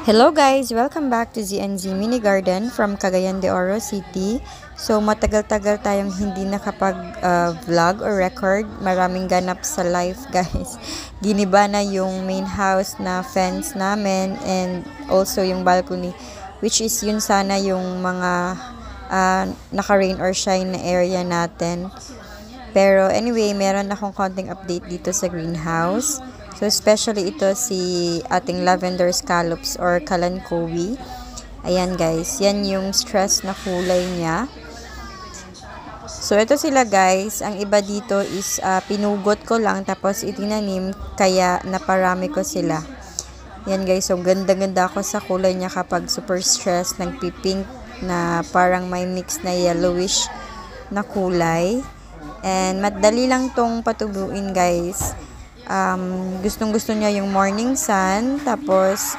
Hello guys! Welcome back to ZNZ Mini Garden from Cagayan de Oro City. So matagal-tagal tayong hindi nakapag-vlog or record. Maraming ganap sa life guys. Giniba na yung main house na fence namin and also yung balcony, which is yun sana yung mga naka-rain or shine na area natin. Pero anyway, meron akong konting update dito sa greenhouse. So, especially ito si ating lavender scallops or kalanchoe. Ayan guys, yan yung stress na kulay niya. So, ito sila guys. Ang iba dito is pinugot ko lang tapos itinanim kaya naparami ko sila. Yan guys, so ganda-ganda ako sa kulay niya kapag super stress. Nagpipink na parang may mix na yellowish na kulay. And madali lang tong patubuin guys. Gustong-gusto niya yung morning sun. Tapos,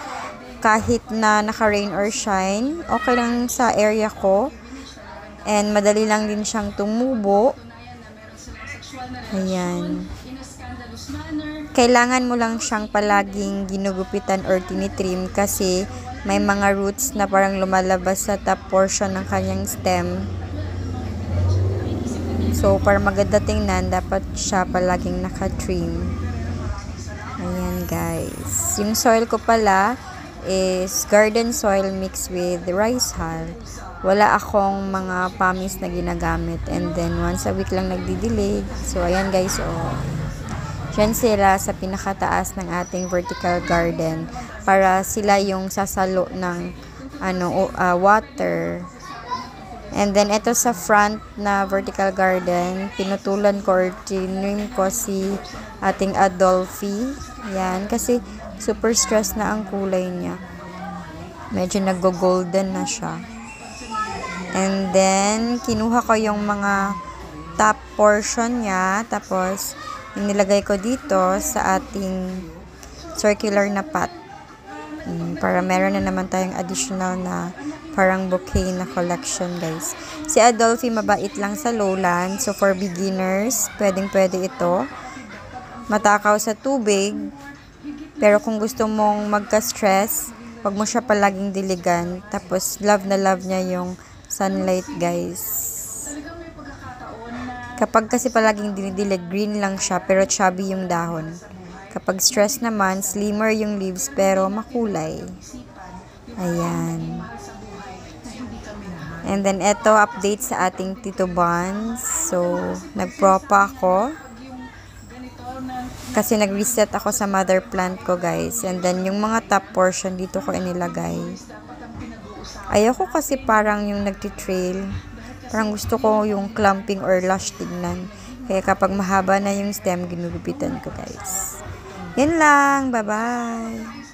kahit na naka-rain or shine, okay lang sa area ko. And, madali lang din siyang tumubo. Ayan. Kailangan mo lang siyang palaging ginugupitan or tinitrim kasi may mga roots na parang lumalabas sa top portion ng kanyang stem. So, para maganda tingnan, dapat siya palaging naka-trim. Ayan guys. Yung soil ko pala is garden soil mixed with rice hull. Wala akong mga pamis na ginagamit. And then once a week lang nagdidilig. So ayan guys, oh. Diyan sila sa pinakataas ng ating vertical garden. Para sila yung sasalo ng water. And then ito sa front na vertical garden, pinutulan ko or tinrim ko si ating Adolphi. Yan, kasi super stress na ang kulay niya. Medyo nag-golden na siya. And then, kinuha ko yung mga top portion niya. Tapos, inilagay ko dito sa ating circular na pot. Para meron na naman tayong additional na parang bouquet na collection guys. Si Adolphi mabait lang sa lowland. So, for beginners, pwedeng-pwede ito. Matakaw sa tubig. Pero kung gusto mong magka-stress, wag mo siya palaging diligan. Tapos, love na love niya yung sunlight guys. Kapag kasi palaging dinidilig, green lang siya pero chubby yung dahon. Kapag stress naman, slimmer yung leaves pero makulay. Ayan. And then, ito, update sa ating Tito Buns. So, nagpropa ako. Kasi nag-reset ako sa mother plant ko, guys. And then, yung mga top portion, dito ko inilagay. Ayoko kasi parang yung nagtitrail. Parang gusto ko yung clumping or lush tignan. Kaya kapag mahaba na yung stem, ginugupitan ko, guys. Yan lang. Bye-bye.